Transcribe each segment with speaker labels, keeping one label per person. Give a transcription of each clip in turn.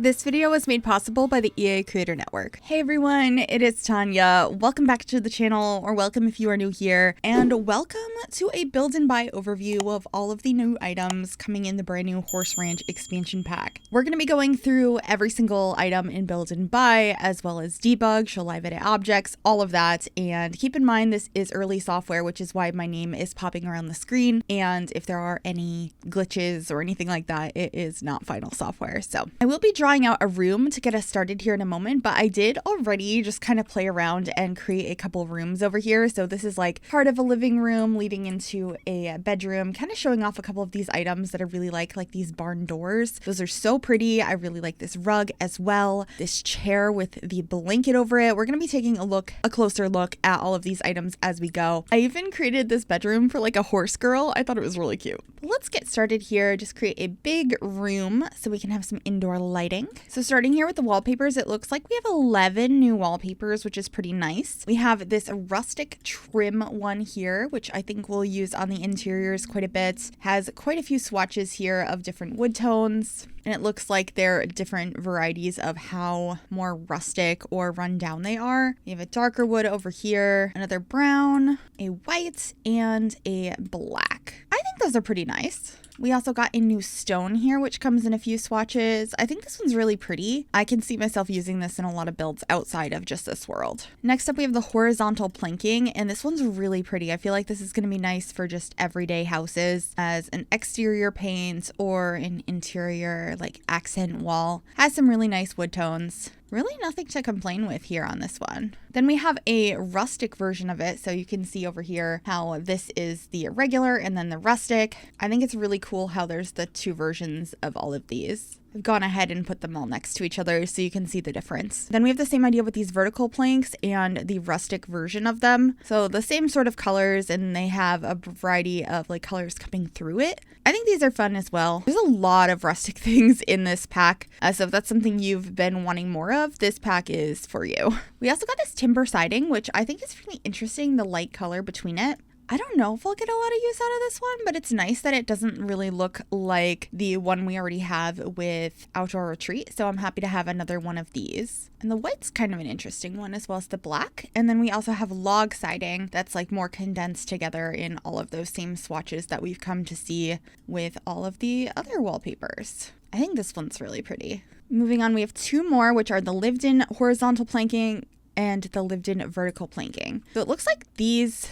Speaker 1: This video was made possible by the EA Creator Network. Hey everyone, it is Tanya. Welcome back to the channel, or welcome if you are new here, and welcome to a build and buy overview of all of the new items coming in the brand new Horse Ranch expansion pack. We're going to be going through every single item in build and buy, as well as debug, show live edit objects, all of that. And keep in mind this is early software, which is why my name is popping around the screen. And if there are any glitches or anything like that, it is not final software. So I will be drawing out a room to get us started here in a moment, but I did already just kind of play around and create a couple rooms over here. So this is like part of a living room leading into a bedroom, kind of showing off a couple of these items that I really like these barn doors. Those are so pretty. I really like this rug as well. This chair with the blanket over it. We're going to be taking a closer look at all of these items as we go. I even created this bedroom for like a horse girl. I thought it was really cute. Let's get started here. Just create a big room so we can have some indoor lighting. So starting here with the wallpapers, it looks like we have 11 new wallpapers, which is pretty nice. We have this rustic trim one here, which I think we'll use on the interiors quite a bit. Has quite a few swatches here of different wood tones. And it looks like they're different varieties of how more rustic or run down they are. We have a darker wood over here, another brown, a white, and a black. I think those are pretty nice. We also got a new stone here, which comes in a few swatches. I think this one's really pretty. I can see myself using this in a lot of builds outside of just this world. Next up, we have the horizontal planking, and this one's really pretty. I feel like this is going to be nice for just everyday houses as an exterior paint or an interior like accent wall. Has some really nice wood tones. Really nothing to complain with here on this one. Then we have a rustic version of it. So you can see over here how this is the regular and then the rustic. I think it's really cool how there's the two versions of all of these. I've gone ahead and put them all next to each other so you can see the difference. Then we have the same idea with these vertical planks and the rustic version of them. So the same sort of colors, and they have a variety of like colors coming through it. I think these are fun as well. There's a lot of rustic things in this pack. So if that's something you've been wanting more of, this pack is for you. We also got this timber siding, which I think is really interesting, the light color between it. I don't know if I'll get a lot of use out of this one, but it's nice that it doesn't really look like the one we already have with Outdoor Retreat. So I'm happy to have another one of these. And the white's kind of an interesting one, as well as the black. And then we also have log siding that's like more condensed together in all of those same swatches that we've come to see with all of the other wallpapers. I think this one's really pretty. Moving on, we have two more, which are the lived-in horizontal planking and the lived-in vertical planking. So it looks like these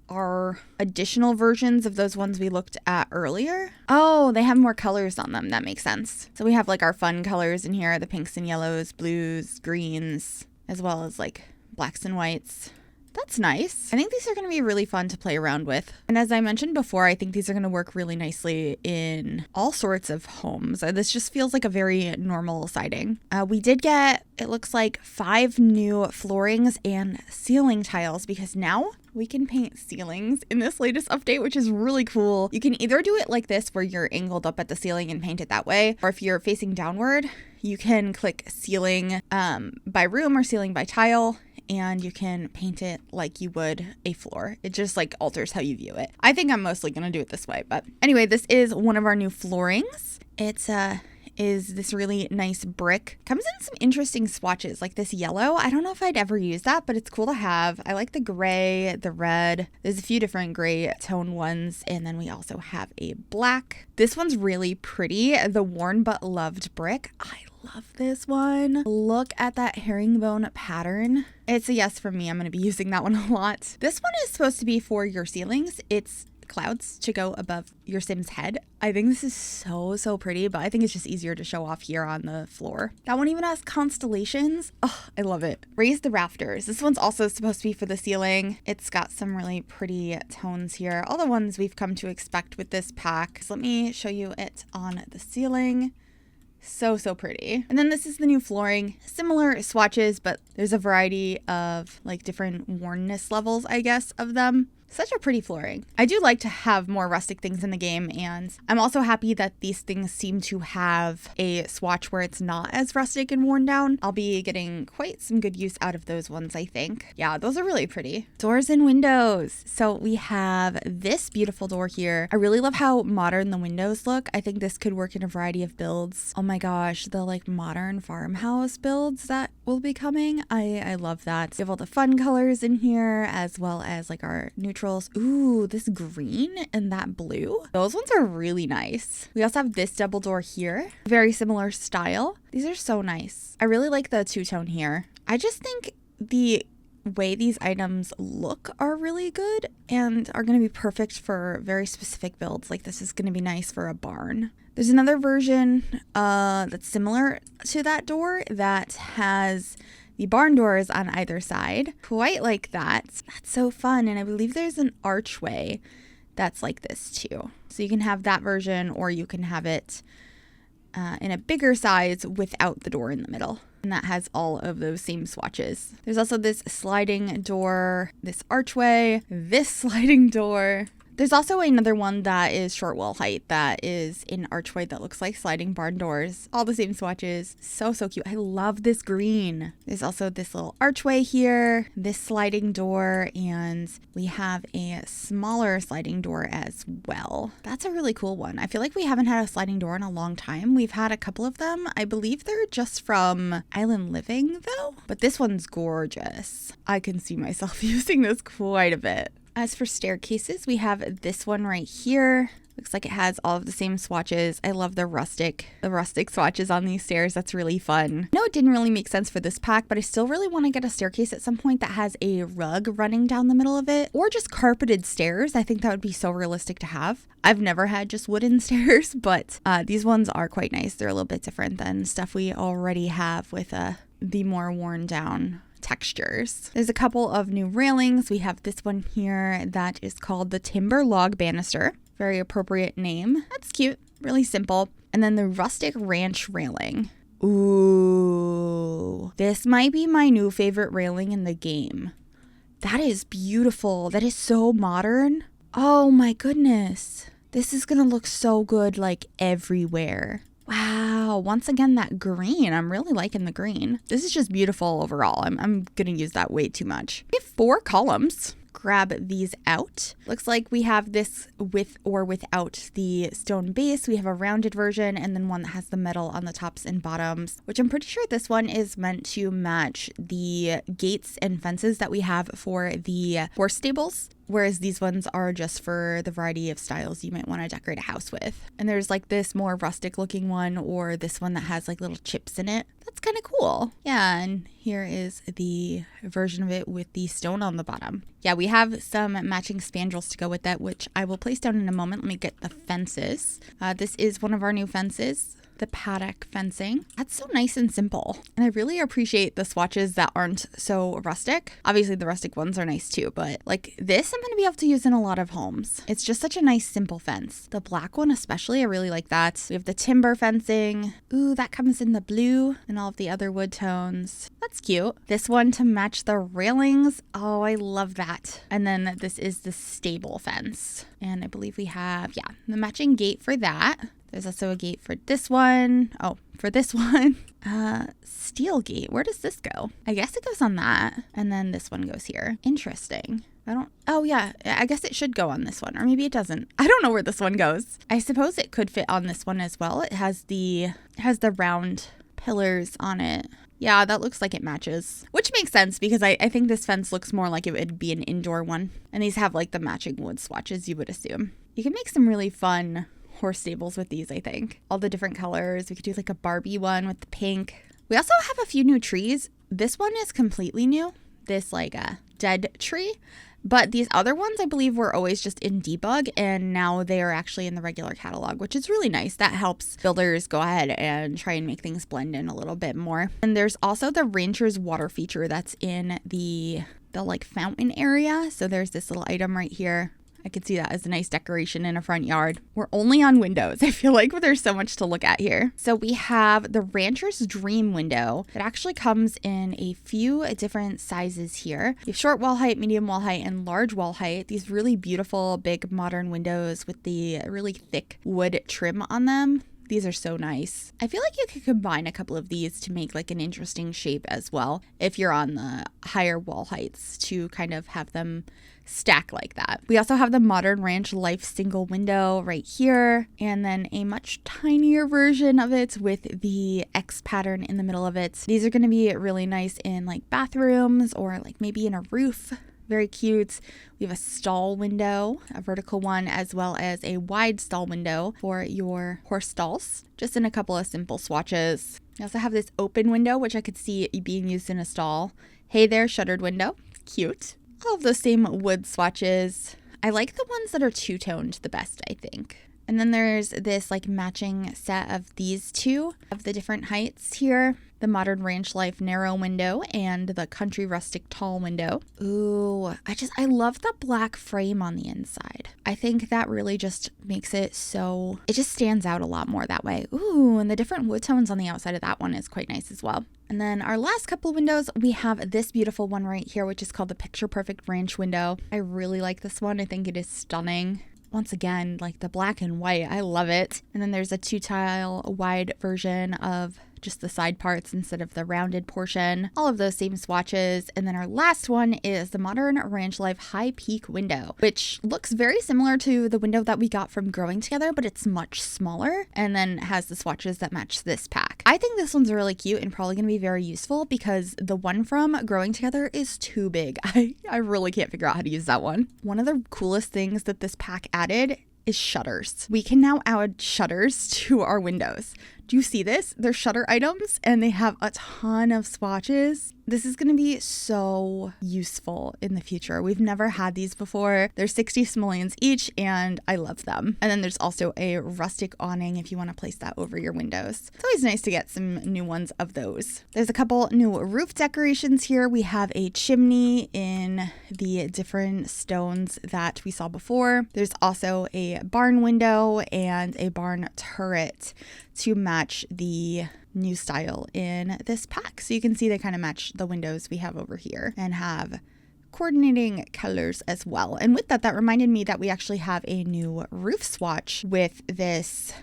Speaker 1: are additional versions of those ones we looked at earlier. Oh, they have more colors on them. That makes sense. So we have like our fun colors in here, the pinks and yellows, blues, greens, as well as like blacks and whites. That's nice. I think these are going to be really fun to play around with. And as I mentioned before, I think these are going to work really nicely in all sorts of homes. This just feels like a very normal siding. We did get, it looks like 5 new floorings and ceiling tiles, because now we can paint ceilings in this latest update, which is really cool. You can either do it like this, where you're angled up at the ceiling and paint it that way, or if you're facing downward, you can click ceiling by room or ceiling by tile, and you can paint it like you would a floor. It just like alters how you view it. I think I'm mostly going to do it this way, but anyway, this is one of our new floorings. It's is this really nice brick. Comes in some interesting swatches, like this yellow. I don't know if I'd ever use that, but it's cool to have. I like the gray, the red. There's a few different gray tone ones, and then we also have a black. This one's really pretty. The worn but loved brick. I love this one. Look at that herringbone pattern. It's a yes from me. I'm going to be using that one a lot. This one is supposed to be for your ceilings. It's clouds to go above your Sim's head. I think this is so pretty, but I think it's just easier to show off here on the floor. That one even has constellations. Oh, I love it. Raise the rafters. This one's also supposed to be for the ceiling. It's got some really pretty tones here. All the ones we've come to expect with this pack. So let me show you it on the ceiling. So pretty. And then this is the new flooring. Similar swatches, but there's a variety of like different wornness levels, I guess, of them. Such a pretty flooring. I do like to have more rustic things in the game, and I'm also happy that these things seem to have a swatch where it's not as rustic and worn down. I'll be getting quite some good use out of those ones, I think. Yeah, those are really pretty. Doors and windows. So we have this beautiful door here. I really love how modern the windows look. I think this could work in a variety of builds. Oh my gosh, the like modern farmhouse builds that will be coming. I love that. We have all the fun colors in here, as well as like our neutral. Ooh, this green and that blue. Those ones are really nice. We also have this double door here. Very similar style. These are so nice. I really like the two-tone here. I just think the way these items look are really good and are going to be perfect for very specific builds. Like this is going to be nice for a barn. There's another version that's similar to that door that has the barn doors on either side. Quite like that. That's so fun. And I believe there's an archway that's like this too. So you can have that version, or you can have it in a bigger size without the door in the middle. And that has all of those same swatches. There's also this sliding door, this archway, this sliding door. There's also another one that is short wall height that is an archway that looks like sliding barn doors. All the same swatches. So cute. I love this green. There's also this little archway here, this sliding door, and we have a smaller sliding door as well. That's a really cool one. I feel like we haven't had a sliding door in a long time. We've had a couple of them. I believe they're just from Island Living though, but this one's gorgeous. I can see myself using this quite a bit. As for staircases, we have this one right here. Looks like it has all of the same swatches. I love the rustic swatches on these stairs. That's really fun. I know it didn't really make sense for this pack, but I still really want to get a staircase at some point that has a rug running down the middle of it, or just carpeted stairs. I think that would be so realistic to have. I've never had just wooden stairs, but these ones are quite nice. They're a little bit different than stuff we already have with the more worn down textures. There's a couple of new railings. We have this one here that is called the Timber Log Banister. Very appropriate name. That's cute. Really simple. And then the Rustic Ranch railing. Ooh. This might be my new favorite railing in the game. That is beautiful. That is so modern. Oh my goodness. This is gonna look so good like everywhere. Wow, once again, that green. I'm really liking the green. This is just beautiful overall. I'm gonna use that way too much. We have 4 columns. Grab these out. Looks like we have this with or without the stone base. We have a rounded version and then one that has the metal on the tops and bottoms, which I'm pretty sure this one is meant to match the gates and fences that we have for the horse stables. Whereas these ones are just for the variety of styles you might want to decorate a house with. And there's like this more rustic looking one, or this one that has like little chips in it. That's kind of cool. Yeah, and here is the version of it with the stone on the bottom. Yeah, we have some matching spandrels to go with that, which I will place down in a moment. Let me get the fences. This is one of our new fences. The paddock fencing. That's so nice and simple. And I really appreciate the swatches that aren't so rustic. Obviously the rustic ones are nice too, but like this I'm going to be able to use in a lot of homes. It's just such a nice simple fence. The black one especially, I really like that. We have the timber fencing. Ooh, that comes in the blue and all of the other wood tones. That's cute. This one to match the railings. Oh, I love that. And then this is the stable fence. And I believe we have, yeah, the matching gate for that. There's also a gate for this one. Oh, for this one. Steel gate. Where does this go? I guess it goes on that. And then this one goes here. Interesting. Oh yeah, I guess it should go on this one. Or maybe it doesn't. I don't know where this one goes. I suppose it could fit on this one as well. It has the round pillars on it. Yeah, that looks like it matches. Which makes sense because I think this fence looks more like it would be an indoor one. And these have like the matching wood swatches, you would assume. You can make some really fun horse stables with these, I think. All the different colors. We could do like a Barbie one with the pink. We also have a few new trees. This one is completely new. This like a dead tree. But these other ones I believe were always just in debug, and now they are actually in the regular catalog, which is really nice. That helps builders go ahead and try and make things blend in a little bit more. And there's also the Rancher's water feature that's in the like fountain area. So there's this little item right here. I could see that as a nice decoration in a front yard. We're only on windows. I feel like there's so much to look at here. So we have the Rancher's Dream window that actually comes in a few different sizes here. You have short wall height, medium wall height, and large wall height. These really beautiful, big, modern windows with the really thick wood trim on them. These are so nice. I feel like you could combine a couple of these to make like an interesting shape as well if you're on the higher wall heights to kind of have them stack like that. We also have the Modern Ranch Life single window right here, and then a much tinier version of it with the X pattern in the middle of it. These are going to be really nice in like bathrooms or like maybe in a roof. Very cute. We have a stall window, a vertical one, as well as a wide stall window for your horse stalls, just in a couple of simple swatches. We also have this open window, which I could see being used in a stall. Hey there, shuttered window. Cute. All of those same wood swatches. I like the ones that are two-toned the best, I think. And then there's this like matching set of these two of the different heights here. The Modern Ranch Life narrow window and the Country Rustic tall window. Ooh, I love the black frame on the inside. I think that really just makes it so, it just stands out a lot more that way. Ooh, and the different wood tones on the outside of that one is quite nice as well. And then our last couple of windows, we have this beautiful one right here, which is called the Picture Perfect Ranch window. I really like this one. I think it is stunning. Once again, like the black and white, I love it. And then there's a 2-tile wide version of just the side parts instead of the rounded portion. All of those same swatches. And then our last one is the Modern Ranch Life High Peak window, which looks very similar to the window that we got from Growing Together, but it's much smaller and then has the swatches that match this pack. I think this one's really cute and probably going to be very useful because the one from Growing Together is too big. I really can't figure out how to use that one. One of the coolest things that this pack added is shutters. We can now add shutters to our windows. Do you see this? They're shutter items and they have a ton of swatches. This is going to be so useful in the future. We've never had these before. They're 60 simoleons each and I love them. And then there's also a rustic awning if you want to place that over your windows. It's always nice to get some new ones of those. There's a couple new roof decorations here. We have a chimney in the different stones that we saw before. There's also a barn window and a barn turret to match the new style in this pack. So you can see they kind of match the windows we have over here and have coordinating colors as well. And with that reminded me that we actually have a new roof swatch with this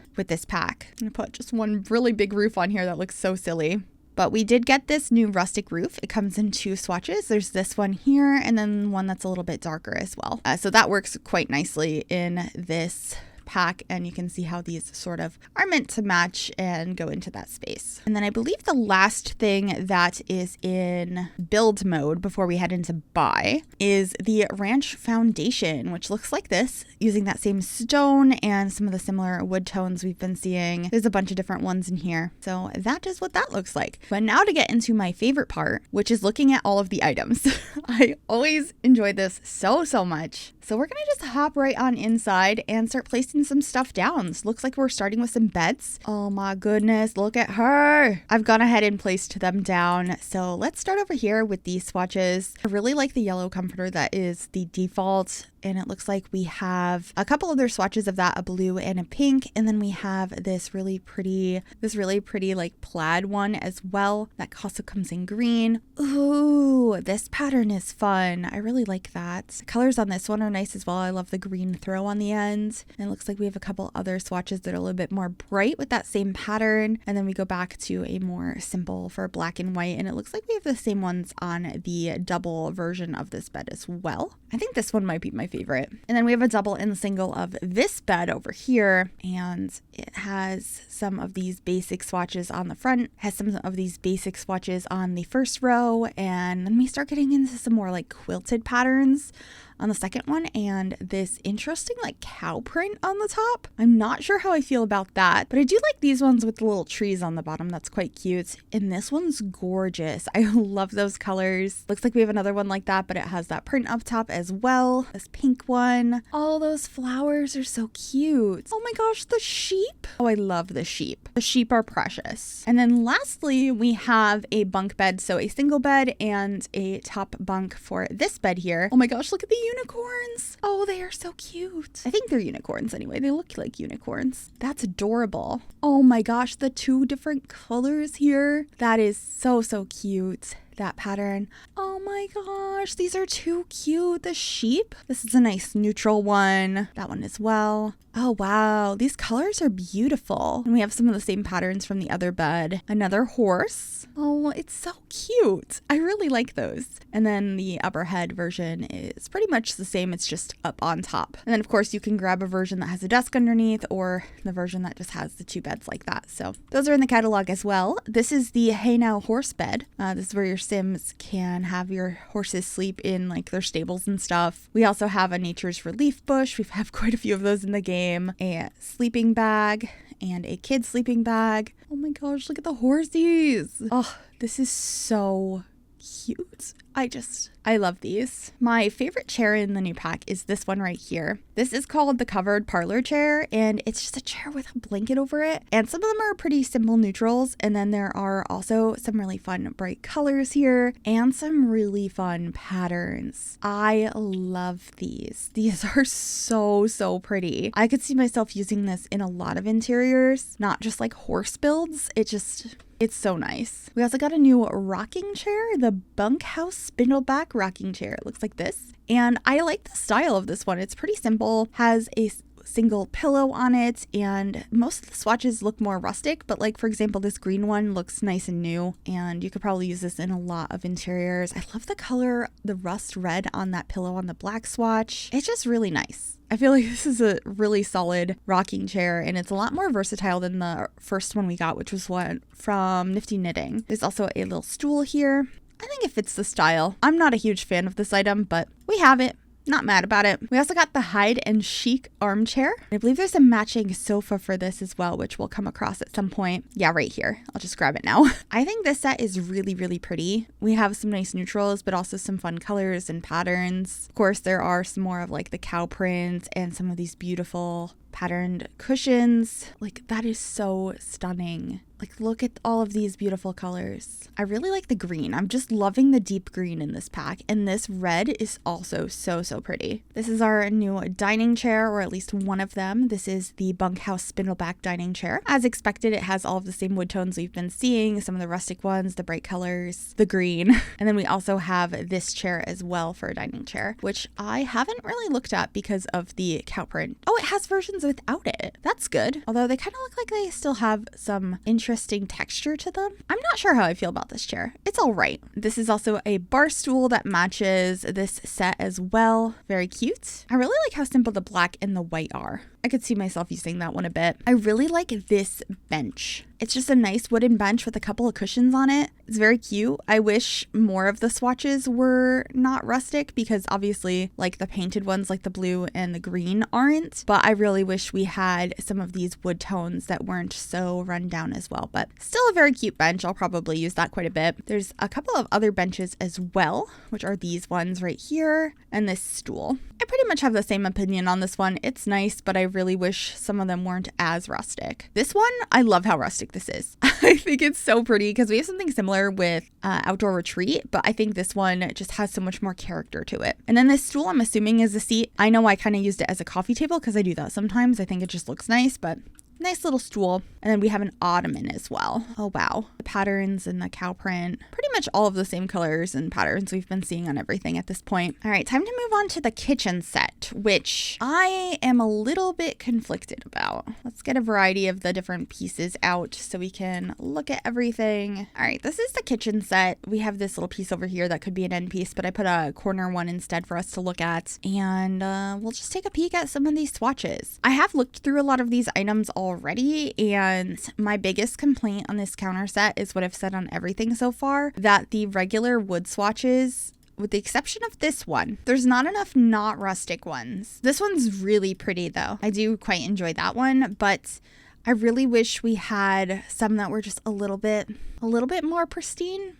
Speaker 1: pack. I'm gonna put just one really big roof on here that looks so silly. But we did get this new rustic roof. It comes in 2 swatches. There's this one here and then one that's a little bit darker as well. So that works quite nicely in this pack, and you can see how these sort of are meant to match and go into that space. And then I believe the last thing that is in build mode before we head into buy is the ranch foundation, which looks like this, using that same stone and some of the similar wood tones we've been seeing. There's a bunch of different ones in here. So that is what that looks like. But now to get into my favorite part, which is looking at all of the items. I always enjoy this so much. So we're gonna just hop right on inside and start placing some stuff down. This looks like we're starting with some beds. Oh my goodness, look at her. I've gone ahead and placed them down. So let's start over here with these swatches. I really like the yellow comforter that is the default. And it looks like we have a couple other swatches of that, a blue and a pink. And then we have this really pretty like plaid one as well. That also comes in green. Ooh, this pattern is fun. I really like that. The colors on this one are nice as well. I love the green throw on the end. And it looks like we have a couple other swatches that are a little bit more bright with that same pattern. And then we go back to a more simple for black and white. And it looks like we have the same ones on the double version of this bed as well. I think this one might be my favorite. And then we have a double and single of this bed over here, and it has some of these basic swatches on the front, has some of these basic swatches on the first row, and then we start getting into some more like quilted patterns on the second one and this interesting like cow print on the top. I'm not sure how I feel about that, but I do like these ones with the little trees on the bottom. That's quite cute. And this one's gorgeous. I love those colors. Looks like we have another one like that, but it has that print up top as well. This pink one. All those flowers are so cute. Oh my gosh, the sheep. Oh, I love the sheep. The sheep are precious. And then lastly, we have a bunk bed. So a single bed and a top bunk for this bed here. Oh my gosh, look at the unicorns. Oh, they are so cute. I think they're unicorns anyway. They look like unicorns. That's adorable. Oh my gosh, the two different colors here. That is so, so cute. That pattern. Oh my gosh, these are too cute. The sheep. This is a nice neutral one. That one as well. Oh wow, these colors are beautiful. And we have some of the same patterns from the other bed. Another horse. Oh, it's so cute. I really like those. And then the upper head version is pretty much the same. It's just up on top. And then of course you can grab a version that has a desk underneath or the version that just has the two beds like that. So those are in the catalog as well. This is the Hey Now horse bed. This is where your Sims can have your horses sleep in like their stables and stuff. We also have a Nature's Relief bush. We have quite a few of those in the game. A sleeping bag and a kid sleeping bag. Oh my gosh, look at the horsies. Oh, this is so cute. I love these. My favorite chair in the new pack is this one right here. This is called the covered parlor chair, and it's just a chair with a blanket over it. And some of them are pretty simple neutrals, and then there are also some really fun bright colors here and some really fun patterns. I love these. These are so, so pretty. I could see myself using this in a lot of interiors, not just like horse builds. It's so nice. We also got a new rocking chair, the bunkhouse spindleback rocking chair. It looks like this. And I like the style of this one. It's pretty simple, has a single pillow on it, and most of the swatches look more rustic, but like for example this green one looks nice and new, and you could probably use this in a lot of interiors. I love the color, the rust red on that pillow on the black swatch. It's just really nice. I feel like this is a really solid rocking chair, and it's a lot more versatile than the first one we got, which was one from Nifty Knitting. There's also a little stool here. I think it fits the style. I'm not a huge fan of this item, but we have it. Not mad about it. We also got the hide and chic armchair. I believe there's a matching sofa for this as well, which we'll come across at some point. Yeah, right here. I'll just grab it now. I think this set is really, really pretty. We have some nice neutrals, but also some fun colors and patterns. Of course, there are some more of like the cow print and some of these beautiful patterned cushions. Like, that is so stunning. Like, look at all of these beautiful colors. I really like the green. I'm just loving the deep green in this pack. And this red is also so, so pretty. This is our new dining chair, or at least one of them. This is the bunkhouse spindleback dining chair. As expected, it has all of the same wood tones we've been seeing. Some of the rustic ones, the bright colors, the green. And then we also have this chair as well for a dining chair, which I haven't really looked at because of the cow print. Oh, it has versions without it. That's good. Although they kind of look like they still have some interesting texture to them. I'm not sure how I feel about this chair. It's all right. This is also a bar stool that matches this set as well. Very cute. I really like how simple the black and the white are. I could see myself using that one a bit. I really like this bench. It's just a nice wooden bench with a couple of cushions on it. It's very cute. I wish more of the swatches were not rustic, because obviously like the painted ones like the blue and the green aren't, but I really wish we had some of these wood tones that weren't so run down as well. But still a very cute bench. I'll probably use that quite a bit. There's a couple of other benches as well, which are these ones right here and this stool. I pretty much have the same opinion on this one. It's nice, but I really wish some of them weren't as rustic. This one, I love how rustic this is. I think it's so pretty, because we have something similar with Outdoor Retreat, but I think this one just has so much more character to it. And then this stool, I'm assuming, is a seat. I know I kind of used it as a coffee table because I do that sometimes. I think it just looks nice, but nice little stool. And then we have an ottoman as well. Oh wow. The patterns and the cow print, pretty much all of the same colors and patterns we've been seeing on everything at this point. All right, time to move on to the kitchen set, which I am a little bit conflicted about. Let's get a variety of the different pieces out so we can look at everything. All right, this is the kitchen set. We have this little piece over here that could be an end piece, but I put a corner one instead for us to look at. And we'll just take a peek at some of these swatches. I have looked through a lot of these items already, and my biggest complaint on this counter set is what I've said on everything so far, that the regular wood swatches, with the exception of this one, there's not enough not rustic ones. This one's really pretty though. I do quite enjoy that one, but I really wish we had some that were just a little bit more pristine.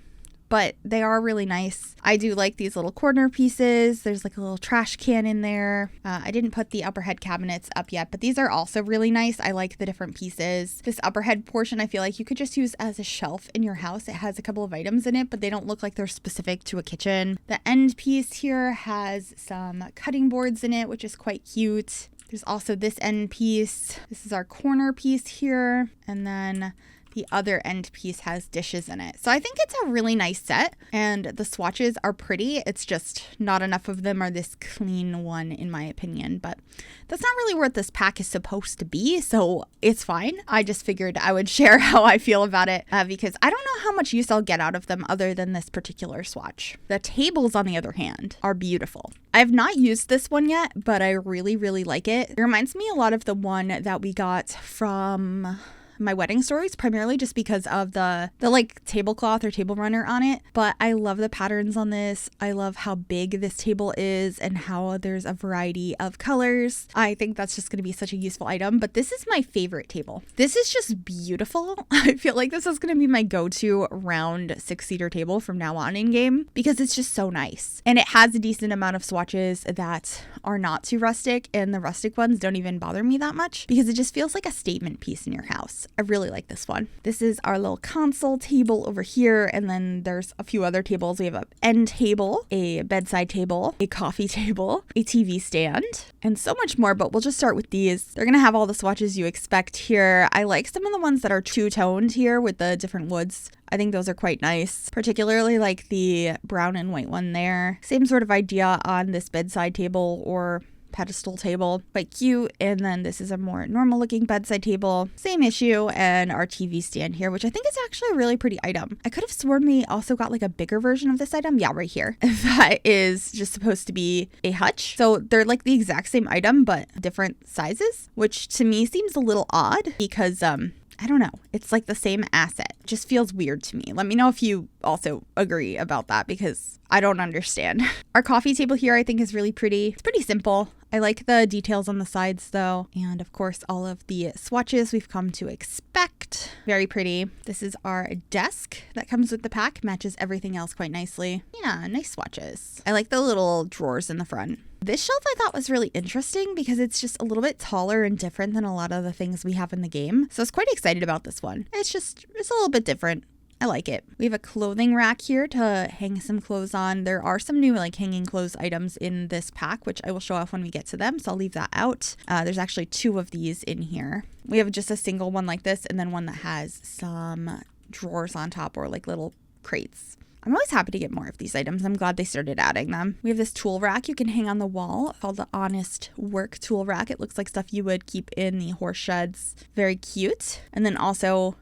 Speaker 1: but they are really nice. I do like these little corner pieces. There's like a little trash can in there. I didn't put the upper head cabinets up yet, but these are also really nice. I like the different pieces. This upper head portion, I feel like you could just use as a shelf in your house. It has a couple of items in it, but they don't look like they're specific to a kitchen. The end piece here has some cutting boards in it, which is quite cute. There's also this end piece. This is our corner piece here. And then the other end piece has dishes in it. So I think it's a really nice set, and the swatches are pretty. It's just not enough of them are this clean one, in my opinion, but that's not really what this pack is supposed to be, so it's fine. I just figured I would share how I feel about it because I don't know how much use I'll get out of them other than this particular swatch. The tables, on the other hand, are beautiful. I have not used this one yet, but I really, really like it. It reminds me a lot of the one that we got from my wedding stories, primarily just because of the like tablecloth or table runner on it. But I love the patterns on this. I love how big this table is and how there's a variety of colors. I think that's just going to be such a useful item. But this is my favorite table. This is just beautiful. I feel like this is going to be my go-to round 6-seater table from now on in game because it's just so nice. And it has a decent amount of swatches that are not too rustic, and the rustic ones don't even bother me that much because it just feels like a statement piece in your house. I really like this one. This is our little console table over here, and then there's a few other tables. We have an end table, a bedside table, a coffee table, a TV stand, and so much more, but we'll just start with these. They're gonna have all the swatches you expect here. I like some of the ones that are two-toned here with the different woods. I think those are quite nice, particularly like the brown and white one there. Same sort of idea on this bedside table or pedestal table, quite cute. And then this is a more normal looking bedside table, same issue, and our TV stand here, which I think is actually a really pretty item. I could have sworn we also got like a bigger version of this item. Yeah, right here. That is just supposed to be a hutch. So they're like the exact same item, but different sizes, which to me seems a little odd because I don't know. It's like the same asset. It just feels weird to me. Let me know if you also agree about that because I don't understand. Our coffee table here I think is really pretty. It's pretty simple. I like the details on the sides though. And of course, all of the swatches we've come to expect. Very pretty. This is our desk that comes with the pack. Matches everything else quite nicely. Yeah, nice swatches. I like the little drawers in the front. This shelf I thought was really interesting because it's just a little bit taller and different than a lot of the things we have in the game. So I was quite excited about this one. It's a little bit different. I like it. We have a clothing rack here to hang some clothes on. There are some new like hanging clothes items in this pack, which I will show off when we get to them. So I'll leave that out. There's actually 2 of these in here. We have just a single one like this and then one that has some drawers on top or like little crates. I'm always happy to get more of these items. I'm glad they started adding them. We have this tool rack you can hang on the wall called the Honest Work Tool Rack. It looks like stuff you would keep in the horse sheds. Very cute. And then also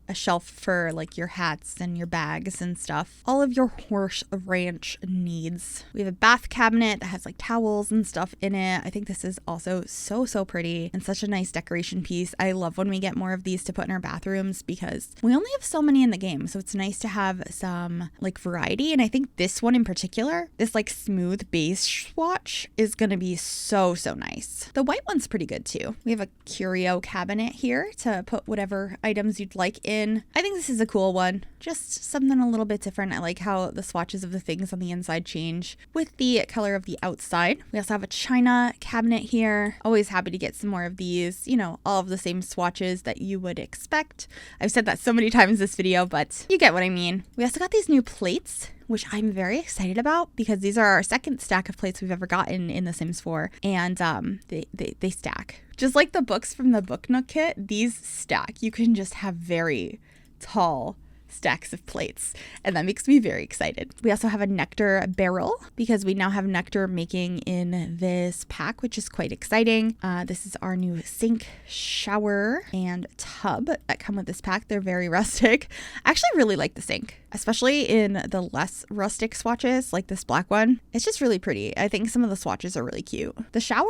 Speaker 1: a shelf for like your hats and your bags and stuff. All of your horse ranch needs. We have a bath cabinet that has like towels and stuff in it. I think this is also so pretty and such a nice decoration piece. I love when we get more of these to put in our bathrooms because we only have so many in the game. So it's nice to have some like variety. And I think this one in particular, this like smooth base swatch is going to be so nice. The white one's pretty good too. We have a curio cabinet here to put whatever items you'd like in. I think this is a cool one. Just something a little bit different. I like how the swatches of the things on the inside change with the color of the outside. We also have a china cabinet here. Always happy to get some more of these. You know, all of the same swatches that you would expect. I've said that so many times this video, but you get what I mean. We also got these new plates, which I'm very excited about because these are our second stack of plates we've ever gotten in The Sims 4. And they stack. Just like the books from the Book Nook kit, these stack. You can just have very tall stacks of plates, and that makes me very excited. We also have a nectar barrel because we now have nectar making in this pack, which is quite exciting. This is our new sink, shower, and tub that come with this pack. They're very rustic. I actually really like the sink, especially in the less rustic swatches like this black one. It's just really pretty. I think some of the swatches are really cute. The shower,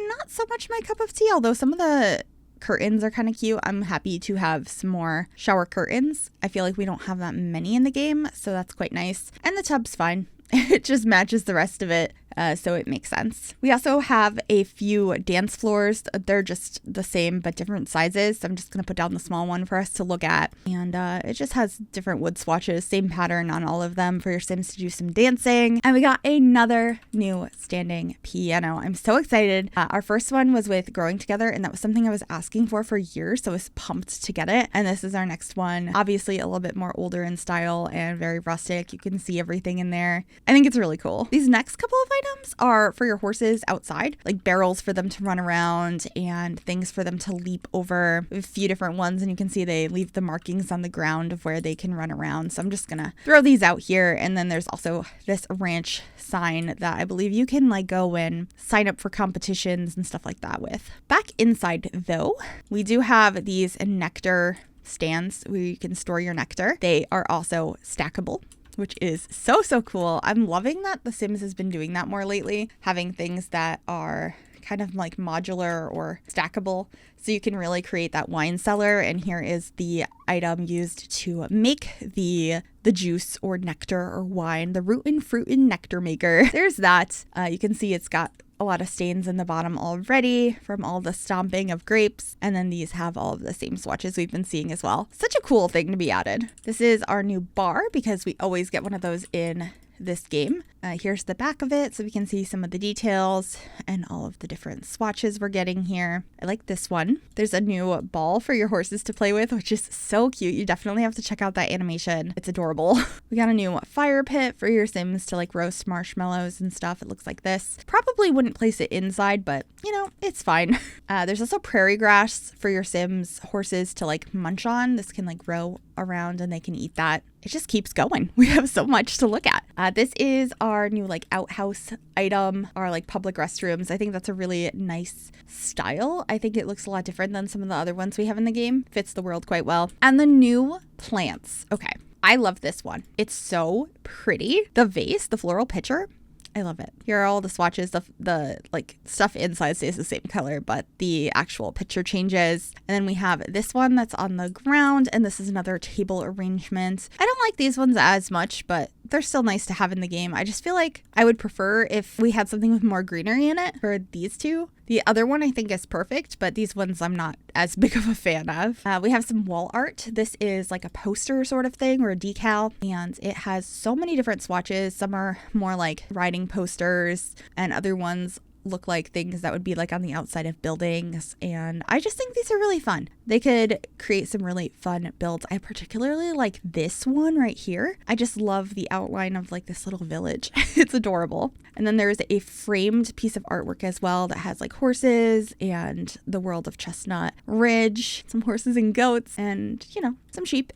Speaker 1: not so much my cup of tea, although some of the curtains are kind of cute. I'm happy to have some more shower curtains. I feel like we don't have that many in the game, so that's quite nice. And the tub's fine. It just matches the rest of it. so it makes sense. We also have a few dance floors. They're just the same but different sizes. So I'm just going to put down the small one for us to look at. And it just has different wood swatches, same pattern on all of them for your Sims to do some dancing. And we got another new standing piano. I'm so excited. Our first one was with Growing Together, and that was something I was asking for years, so I was pumped to get it. And this is our next one. Obviously a little bit more older in style and very rustic. You can see everything in there. I think it's really cool. These next couple of items are for your horses outside, like barrels for them to run around and things for them to leap over. We have a few different ones, and you can see they leave the markings on the ground of where they can run around. So I'm just gonna throw these out here. And then there's also this ranch sign that I believe you can like go and sign up for competitions and stuff like that with. Back inside though, we do have these nectar stands where you can store your nectar. They are also stackable, which is so cool. I'm loving that The Sims has been doing that more lately, having things that are kind of like modular or stackable, so you can really create that wine cellar. And here is the item used to make the juice or nectar or wine, the root and fruit and nectar maker. There's that. You can see it's got a lot of stains in the bottom already from all the stomping of grapes. And then these have all of the same swatches we've been seeing as well. Such a cool thing to be added. This is our new bar because we always get one of those in this game. Here's the back of it so we can see some of the details and all of the different swatches we're getting here. I like this one. There's a new ball for your horses to play with, which is so cute. You definitely have to check out that animation. It's adorable. We got a new fire pit for your Sims to like roast marshmallows and stuff. It looks like this. Probably wouldn't place it inside, but you know, it's fine. There's also prairie grass for your Sims horses to like munch on. This can like row around and they can eat that. It just keeps going. We have so much to look at. This is our new like outhouse item, our like public restrooms. I think that's a really nice style. I think it looks a lot different than some of the other ones we have in the game. Fits the world quite well. And the new plants. Okay, I love this one. It's so pretty. The vase, the floral pitcher, I love it. Here are all the swatches. The like stuff inside stays the same color, but the actual picture changes. And then we have this one that's on the ground, and this is another table arrangement. I don't like these ones as much, but they're still nice to have in the game. I just feel like I would prefer if we had something with more greenery in it for these two. The other one I think is perfect, but these ones I'm not as big of a fan of. We have some wall art. This is like a poster sort of thing or a decal, and it has so many different swatches. Some are more like riding posters, and other ones look like things that would be like on the outside of buildings. And I just think these are really fun. They could create some really fun builds. I particularly like this one right here. I just love the outline of like this little village. It's adorable. And then there's a framed piece of artwork as well that has like horses and the world of Chestnut Ridge, some horses and goats, and you know, some sheep.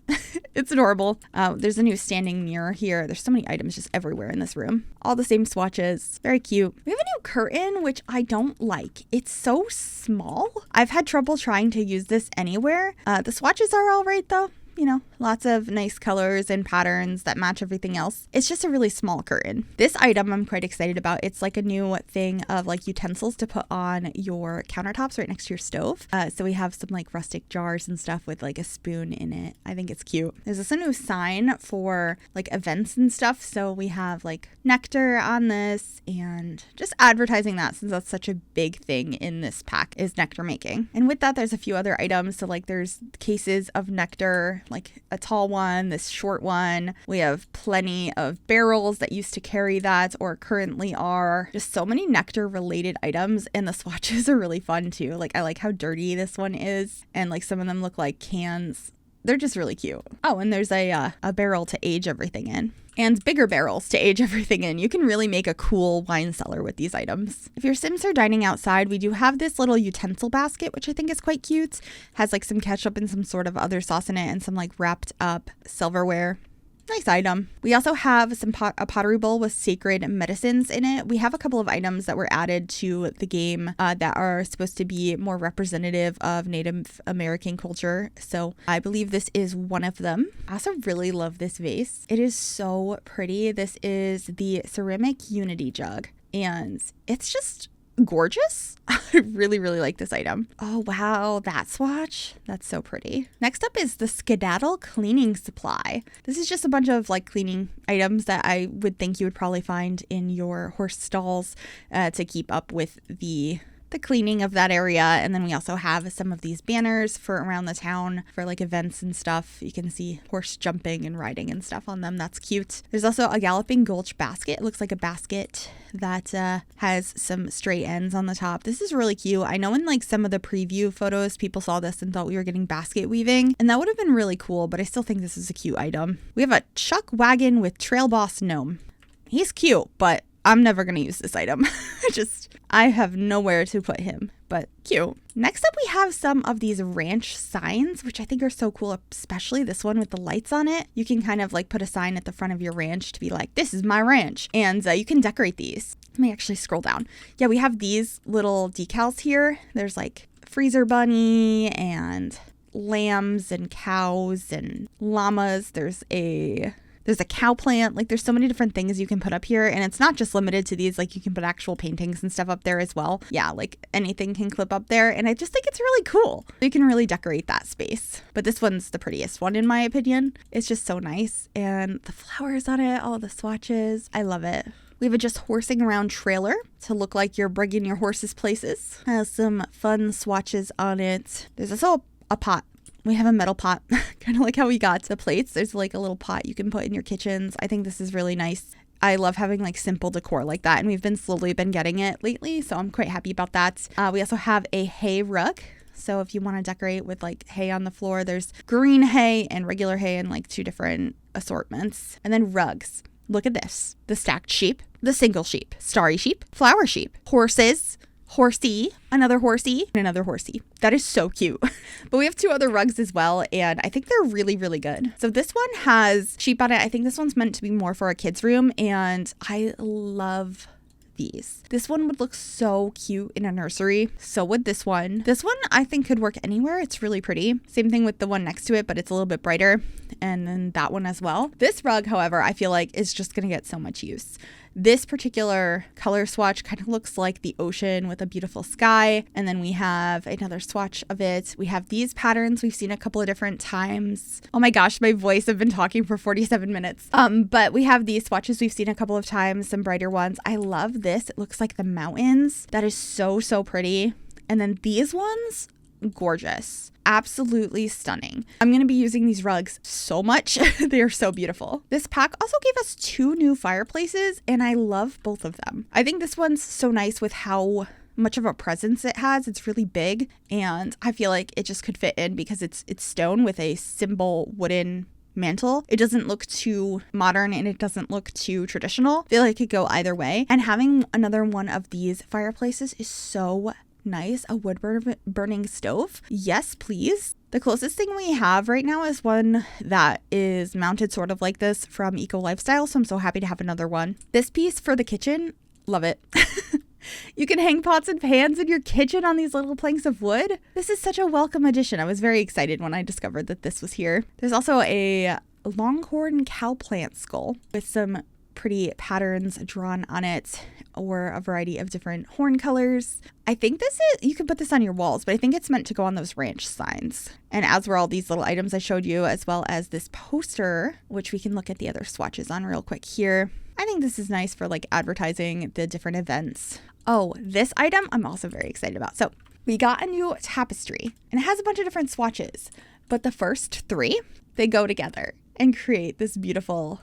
Speaker 1: It's adorable. There's a new standing mirror here. There's so many items just everywhere in this room. All the same swatches. Very cute. We have a new curtain, which I don't like. It's so small. I've had trouble trying to use this anywhere. The swatches are all right though. You know, lots of nice colors and patterns that match everything else. It's just a really small curtain. This item I'm quite excited about. It's like a new thing of like utensils to put on your countertops right next to your stove. So we have some like rustic jars and stuff with like a spoon in it. I think it's cute. There's also a new sign for like events and stuff. So we have like nectar on this and just advertising that, since that's such a big thing in this pack is nectar making. And with that, there's a few other items. So like there's cases of nectar, like a tall one, this short one. We have plenty of barrels that used to carry that or currently are. Just so many nectar related items, and the swatches are really fun too. Like I like how dirty this one is, and like some of them look like cans. They're just really cute. Oh, and there's a barrel to age everything in. And bigger barrels to age everything in. You can really make a cool wine cellar with these items. If your Sims are dining outside, we do have this little utensil basket, which I think is quite cute. Has like some ketchup and some sort of other sauce in it, and some like wrapped up silverware. Nice item. We also have a pottery bowl with sacred medicines in it. We have a couple of items that were added to the game that are supposed to be more representative of Native American culture. So I believe this is one of them. I also really love this vase. It is so pretty. This is the ceramic unity jug, and it's just gorgeous. I really, really like this item. Oh, wow. That swatch. That's so pretty. Next up is the Skedaddle Cleaning Supply. This is just a bunch of like cleaning items that I would think you would probably find in your horse stalls to keep up with the cleaning of that area. And then we also have some of these banners for around the town for like events and stuff. You can see horse jumping and riding and stuff on them. That's cute. There's also a Galloping Gulch basket. It looks like a basket that has some straight ends on the top. This is really cute. I know in like some of the preview photos, people saw this and thought we were getting basket weaving, and that would have been really cool, but I still think this is a cute item. We have a Chuck Wagon with Trail Boss Gnome. He's cute, but I'm never going to use this item. I have nowhere to put him, but cute. Next up, we have some of these ranch signs, which I think are so cool, especially this one with the lights on it. You can kind of like put a sign at the front of your ranch to be like, this is my ranch. And you can decorate these. Let me actually scroll down. Yeah, we have these little decals here. There's like freezer bunny and lambs and cows and llamas. There's a cow plant. Like there's so many different things you can put up here, and it's not just limited to these. Like you can put actual paintings and stuff up there as well. Yeah, like anything can clip up there, and I just think it's really cool. You can really decorate that space. But this one's the prettiest one in my opinion. It's just so nice, and the flowers on it, all the swatches, I love it. We have a Just Horsing Around trailer to look like you're bringing your horses places. Has some fun swatches on it. There's also a pot. We have a metal pot, kind of like how we got the plates. There's like a little pot you can put in your kitchens. I think this is really nice. I love having like simple decor like that, and we've been slowly getting it lately, so I'm quite happy about that. We also have a hay rug. So if you want to decorate with like hay on the floor, there's green hay and regular hay in like 2 different assortments. And then rugs. Look at this. The stacked sheep, the single sheep, starry sheep, flower sheep, horses, horsey, another horsey, and another horsey. That is so cute. But we have 2 other rugs as well, and I think they're really, really good. So this one has sheep on it. I think this one's meant to be more for a kid's room, and I love these. This one would look so cute in a nursery. So would this one. This one I think could work anywhere. It's really pretty. Same thing with the one next to it, but it's a little bit brighter. And then that one as well. This rug, however, I feel like is just going to get so much use. This particular color swatch kind of looks like the ocean with a beautiful sky. And then we have another swatch of it. We have these patterns we've seen a couple of different times. Oh my gosh, my voice, I've been talking for 47 minutes. But we have these swatches we've seen a couple of times, some brighter ones. I love this. It looks like the mountains. That is so, so pretty. And then these ones, gorgeous. Absolutely stunning. I'm going to be using these rugs so much. They are so beautiful. This pack also gave us 2 new fireplaces, and I love both of them. I think this one's so nice with how much of a presence it has. It's really big, and I feel like it just could fit in because it's stone with a simple wooden mantle. It doesn't look too modern and it doesn't look too traditional. I feel like it could go either way. And having another one of these fireplaces is so nice. A wood burning stove. Yes, please. The closest thing we have right now is one that is mounted sort of like this from Eco Lifestyle, so I'm so happy to have another one. This piece for the kitchen, love it. You can hang pots and pans in your kitchen on these little planks of wood. This is such a welcome addition. I was very excited when I discovered that this was here. There's also a longhorn cow plant skull with some pretty patterns drawn on it, or a variety of different horn colors. I think this is, you can put this on your walls, but I think it's meant to go on those ranch signs. And as were all these little items I showed you, as well as this poster, which we can look at the other swatches on real quick here. I think this is nice for like advertising the different events. Oh, this item I'm also very excited about. So we got a new tapestry, and it has a bunch of different swatches, but the first 3, they go together and create this beautiful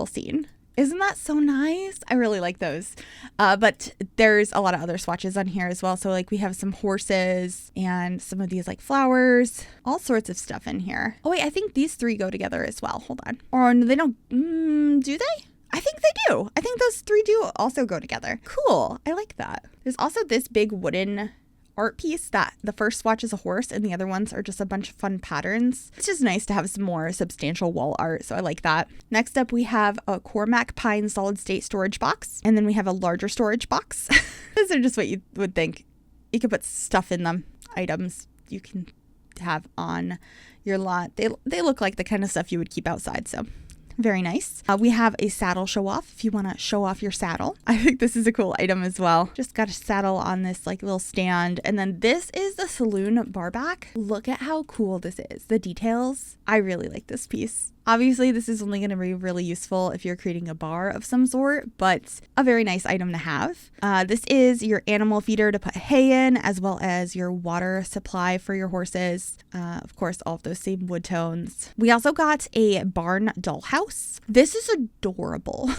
Speaker 1: scene. Isn't that so nice? I really like those. But there's a lot of other swatches on here as well. So like we have some horses and some of these like flowers, all sorts of stuff in here. Oh wait, I think these 3 go together as well. Hold on. Or no, they don't. Do they? I think they do. I think those 3 do also go together. Cool. I like that. There's also this big wooden art piece that the first swatch is a horse and the other ones are just a bunch of fun patterns. It's just nice to have some more substantial wall art, so I like that. Next up, we have a Cormac Pine solid state storage box, and then we have a larger storage box. These are just what you would think. You could put stuff in them, items you can have on your lot. They look like the kind of stuff you would keep outside, so Very nice. We have a saddle show off if you want to show off your saddle. I think this is a cool item as well. Just got a saddle on this like little stand. And then this is the saloon bar back. Look at how cool this is. The details. I really like this piece. Obviously, this is only going to be really useful if you're creating a bar of some sort, but a very nice item to have. This is your animal feeder to put hay in, as well as your water supply for your horses. Of course, all of those same wood tones. We also got a barn dollhouse. This is adorable.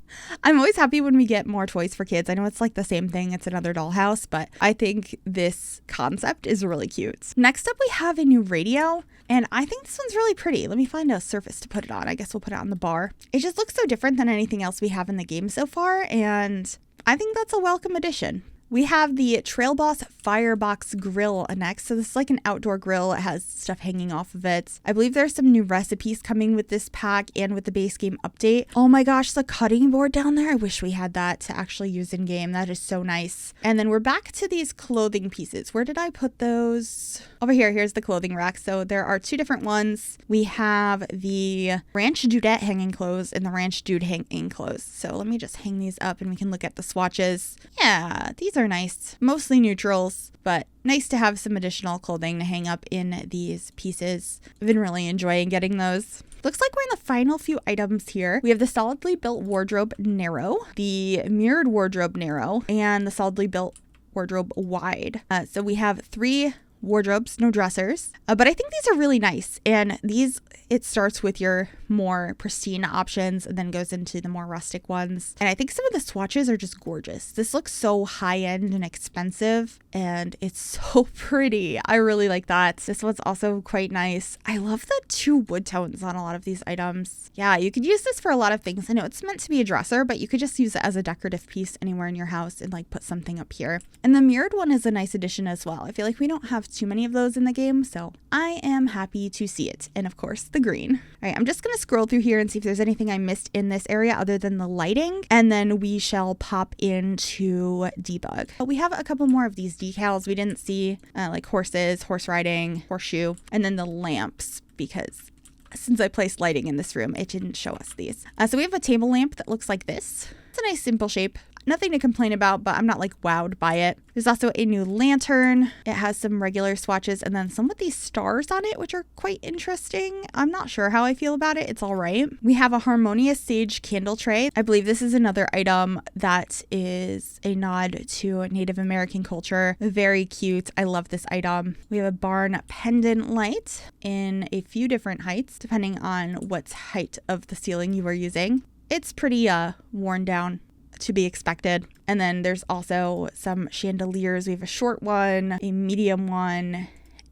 Speaker 1: I'm always happy when we get more toys for kids. I know it's like the same thing. It's another dollhouse, but I think this concept is really cute. Next up, we have a new radio. And I think this one's really pretty. Let me find a surface to put it on. I guess we'll put it on the bar. It just looks so different than anything else we have in the game so far. And I think that's a welcome addition. We have the Trail Boss Firebox Grill next. So this is like an outdoor grill. It has stuff hanging off of it. I believe there's some new recipes coming with this pack and with the base game update. Oh my gosh, the cutting board down there. I wish we had that to actually use in game. That is so nice. And then we're back to these clothing pieces. Where did I put those? Over here. Here's the clothing rack. So there are two different ones. We have the Ranch Dudette hanging clothes and the Ranch Dude hanging clothes. So let me just hang these up and we can look at the swatches. Yeah, these are nice. Mostly neutrals, but nice to have some additional clothing to hang up in these pieces. I've been really enjoying getting those. Looks like we're in the final few items here. We have the solidly built wardrobe narrow, the mirrored wardrobe narrow, and the solidly built wardrobe wide. So we have 3 wardrobes, no dressers, but I think these are really nice. And these, it starts with your more pristine options and then goes into the more rustic ones. And I think some of the swatches are just gorgeous. This looks so high end and expensive and it's so pretty. I really like that. This one's also quite nice. I love the 2 wood tones on a lot of these items. Yeah, you could use this for a lot of things. I know it's meant to be a dresser, but you could just use it as a decorative piece anywhere in your house and like put something up here. And the mirrored one is a nice addition as well. I feel like we don't have too many of those in the game, so I am happy to see it. And of course, the green. All right, I'm just going to scroll through here and see if there's anything I missed in this area other than the lighting, and then we shall pop into debug. But we have a couple more of these decals we didn't see, like horses, horse riding, horseshoe, and then the lamps, because since I placed lighting in this room, it didn't show us these. So we have a table lamp that looks like this. It's a nice simple shape. Nothing to complain about, but I'm not like wowed by it. There's also a new lantern. It has some regular swatches and then some with these stars on it, which are quite interesting. I'm not sure how I feel about it. It's all right. We have a harmonious sage candle tray. I believe this is another item that is a nod to Native American culture. Very cute. I love this item. We have a barn pendant light in a few different heights, depending on what height of the ceiling you are using. It's pretty worn down, to be expected. And then there's also some chandeliers. We have a short one, a medium one,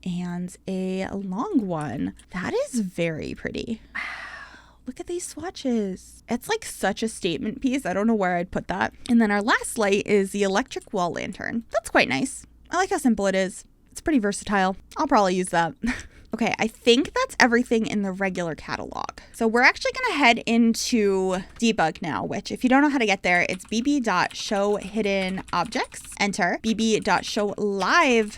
Speaker 1: and a long one. That is very pretty. Wow, look at these swatches. It's like such a statement piece. I don't know where I'd put that. And then our last light is the electric wall lantern. That's quite nice. I like how simple it is. It's pretty versatile. I'll probably use that. Okay, I think that's everything in the regular catalog. So we're actually gonna head into debug now, which if you don't know how to get there, it's bb.show hidden objects, enter, bb.show live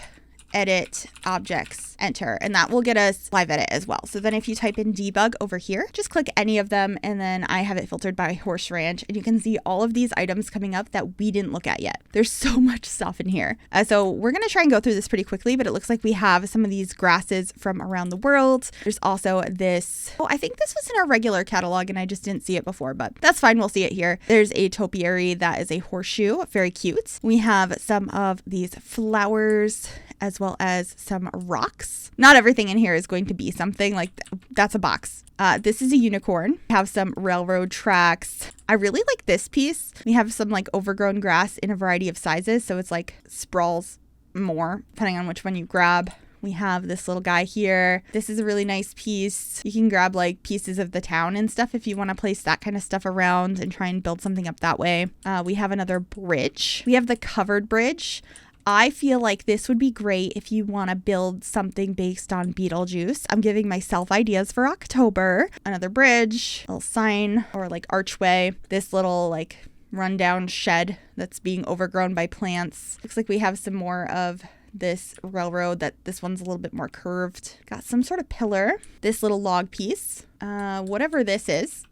Speaker 1: edit objects, enter, and that will get us live edit as well. So then if you type in debug over here, just click any of them, and then I have it filtered by horse ranch, and you can see all of these items coming up that we didn't look at yet. There's so much stuff in here. So we're gonna try and go through this pretty quickly, but it looks like we have some of these grasses from around the world. There's also this, oh, I think this was in our regular catalog and I just didn't see it before, but that's fine, we'll see it here. There's a topiary that is a horseshoe, very cute. We have some of these flowers, as well as some rocks. Not everything in here is going to be something like that's a box. This is a unicorn. We have some railroad tracks. I really like this piece. We have some like overgrown grass in a variety of sizes, so it's like sprawls more depending on which one you grab. We have this little guy here. This is a really nice piece. You can grab like pieces of the town and stuff if you want to place that kind of stuff around and try and build something up that way. We have another bridge. We have the covered bridge. I feel like this would be great if you want to build something based on Beetlejuice. I'm giving myself ideas for October. Another bridge, a little sign or like archway. This little like rundown shed that's being overgrown by plants. Looks like we have some more of this railroad, that this one's a little bit more curved. Got some sort of pillar. This little log piece, whatever this is.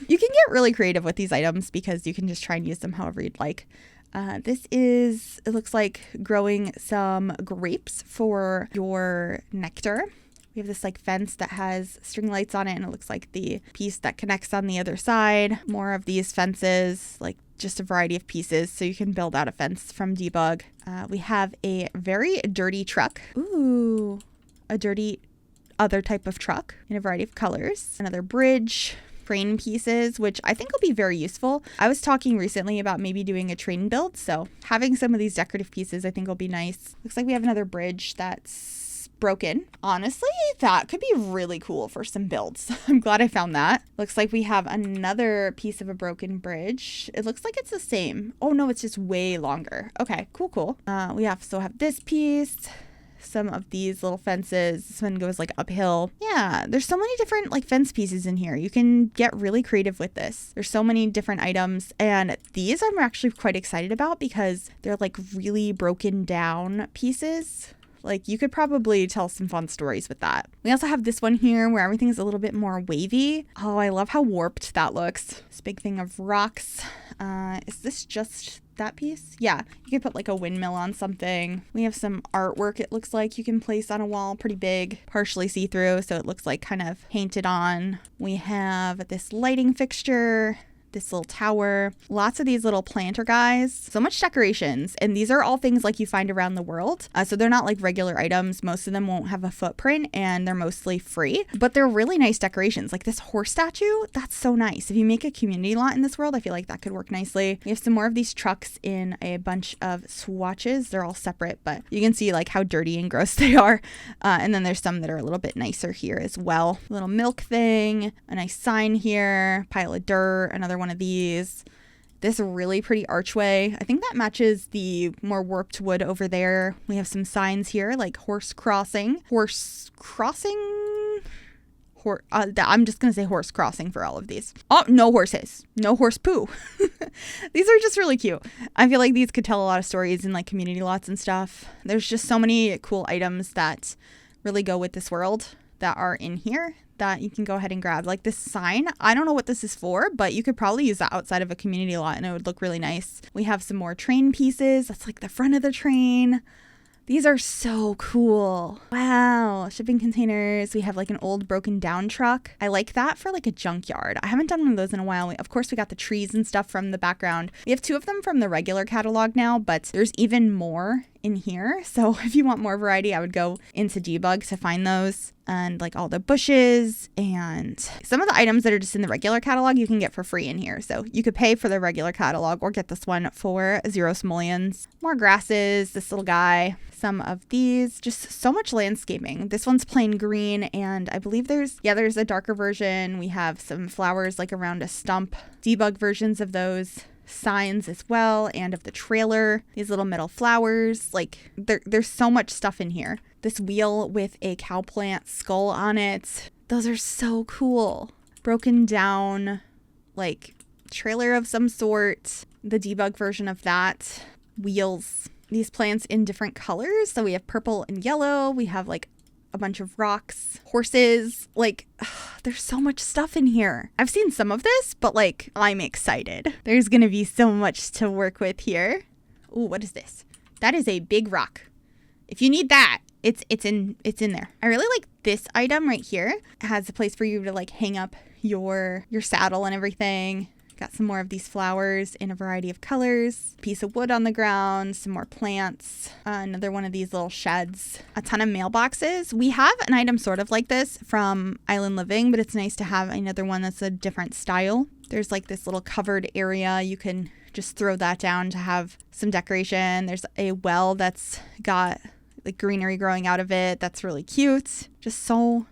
Speaker 1: You can get really creative with these items because you can just try and use them however you'd like. It looks like growing some grapes for your nectar. We have this like fence that has string lights on it, and it looks like the piece that connects on the other side. More of these fences, like just a variety of pieces, so you can build out a fence from DEBUG. We have a very dirty truck. Ooh, a dirty other type of truck in a variety of colors. Another bridge. Train pieces, which I think will be very useful. I was talking recently about maybe doing a train build, so having some of these decorative pieces I think will be nice. Looks like we have another bridge that's broken. Honestly, that could be really cool for some builds. I'm glad I found that. Looks like we have another piece of a broken bridge. It looks like it's the same. Oh no, it's just way longer. Okay, cool. We also have this piece. Some of these little fences. This one goes like uphill. Yeah, there's so many different like fence pieces in here. You can get really creative with this. There's so many different items, and these I'm actually quite excited about because they're like really broken down pieces. Like you could probably tell some fun stories with that. We also have this one here where everything is a little bit more wavy. Oh, I love how warped that looks. This big thing of rocks. Is this just that piece? Yeah, you could put like a windmill on something. We have some artwork it looks like you can place on a wall, pretty big, partially see-through, so it looks like kind of painted on. We have this lighting fixture, this little tower, lots of these little planter guys, so much decorations, and these are all things like you find around the world, so they're not like regular items. Most of them won't have a footprint, and they're mostly free, but they're really nice decorations. Like this horse statue, that's so nice. If you make a community lot in this world, I feel like that could work nicely. We have some more of these trucks in a bunch of swatches. They're all separate, but you can see like how dirty and gross they are, and then there's some that are a little bit nicer here as well. A little milk thing, a nice sign here, pile of dirt, another one of these. This really pretty archway. I think that matches the more warped wood over there. We have some signs here like horse crossing. I'm just gonna say horse crossing for all of these. Oh, no horses. No horse poo. These are just really cute. I feel like these could tell a lot of stories in like community lots and stuff. There's just so many cool items that really go with this world that are in here that you can go ahead and grab. Like this sign, I don't know what this is for, but you could probably use that outside of a community lot and it would look really nice. We have some more train pieces. That's like the front of the train. These are so cool. Wow. Shipping containers. We have like an old broken down truck. I like that for like a junkyard. I haven't done one of those in a while. Of course, we got the trees and stuff from the background. We have 2 of them from the regular catalog now, but there's even more in here. So if you want more variety, I would go into DEBUG to find those. And like all the bushes and some of the items that are just in the regular catalog you can get for free in here. So you could pay for the regular catalog or get this one for 0 simoleons. More grasses, this little guy, some of these, just so much landscaping. This one's plain green, and I believe there's a darker version. We have some flowers like around a stump. DEBUG versions of those. Signs as well, and of the trailer. These little metal flowers. Like there's so much stuff in here. This wheel with a cow plant skull on it. Those are so cool. Broken down like trailer of some sort. The DEBUG version of that. Wheels. These plants in different colors. So we have purple and yellow. We have like a bunch of rocks, horses, like there's so much stuff in here. I've seen some of this, but like I'm excited. There's gonna be so much to work with here. Ooh, what is this? That is a big rock. If you need that, it's in there. I really like this item right here. It has a place for you to like hang up your saddle and everything. Got some more of these flowers in a variety of colors. Piece of wood on the ground, some more plants, another one of these little sheds, a ton of mailboxes. We have an item sort of like this from Island Living, but it's nice to have another one that's a different style. There's like this little covered area. You can just throw that down to have some decoration. There's a well that's got like greenery growing out of it. That's really cute. Just so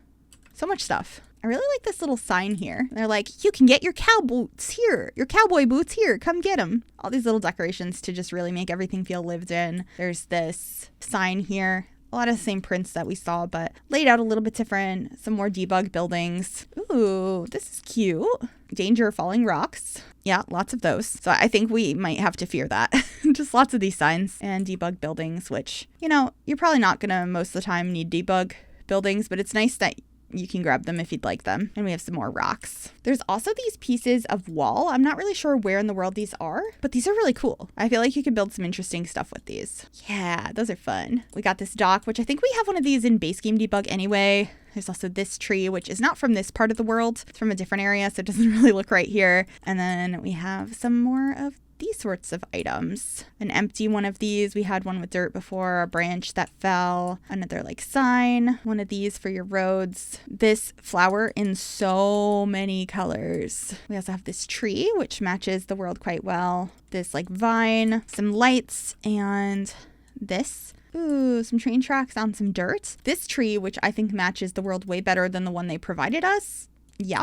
Speaker 1: much stuff. I really like this little sign here. They're like, you can get your cow boots here. Your cowboy boots here. Come get them. All these little decorations to just really make everything feel lived in. There's this sign here. A lot of the same prints that we saw, but laid out a little bit different. Some more DEBUG buildings. Ooh, this is cute. Danger of falling rocks. Yeah, lots of those. So I think we might have to fear that. Just lots of these signs and DEBUG buildings, which, you know, you're probably not going to most of the time need DEBUG buildings, but it's nice that you can grab them if you'd like them. And we have some more rocks. There's also these pieces of wall. I'm not really sure where in the world these are, but these are really cool. I feel like you could build some interesting stuff with these. Yeah, those are fun. We got this dock, which I think we have one of these in base game debug anyway. There's also this tree, which is not from this part of the world. It's from a different area, so it doesn't really look right here. And then we have some more of these sorts of items. An empty one of these. We had one with dirt before, a branch that fell, another like sign, one of these for your roads. This flower in so many colors. We also have this tree, which matches the world quite well. This like vine, some lights, and this. Ooh, some train tracks on some dirt. This tree, which I think matches the world way better than the one they provided us. Yeah.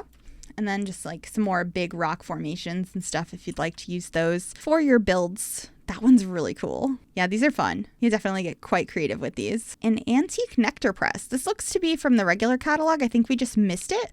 Speaker 1: And then just like some more big rock formations and stuff if you'd like to use those for your builds. That one's really cool. Yeah, these are fun. You definitely get quite creative with these. An antique nectar press. This looks to be from the regular catalog. I think we just missed it,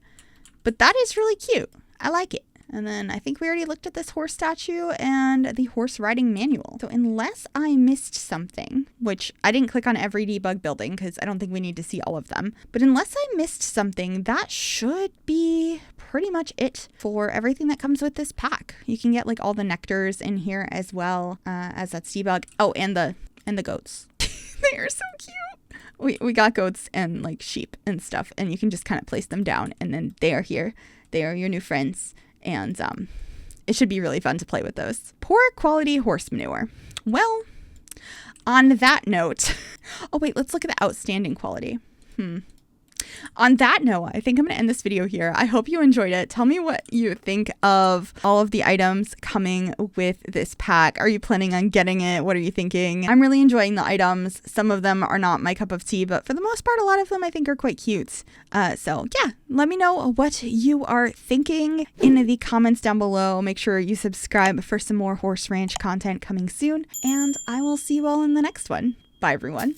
Speaker 1: but that is really cute. I like it. And then I think we already looked at this horse statue and the horse riding manual. So unless I missed something, which I didn't click on every debug building because I don't think we need to see all of them, but unless I missed something, that should be pretty much it for everything that comes with this pack. You can get like all the nectars in here as well as that's debug. Oh, and the goats. They are so cute. We got goats and like sheep and stuff, and you can just kind of place them down and then they are here. They are your new friends. And it should be really fun to play with those. Poor quality horse manure. Well, on that note, oh wait, let's look at the outstanding quality. On that note, I think I'm going to end this video here. I hope you enjoyed it. Tell me what you think of all of the items coming with this pack. Are you planning on getting it? What are you thinking? I'm really enjoying the items. Some of them are not my cup of tea, but for the most part, a lot of them I think are quite cute. So yeah, let me know what you are thinking in the comments down below. Make sure you subscribe for some more Horse Ranch content coming soon, and I will see you all in the next one. Bye, everyone.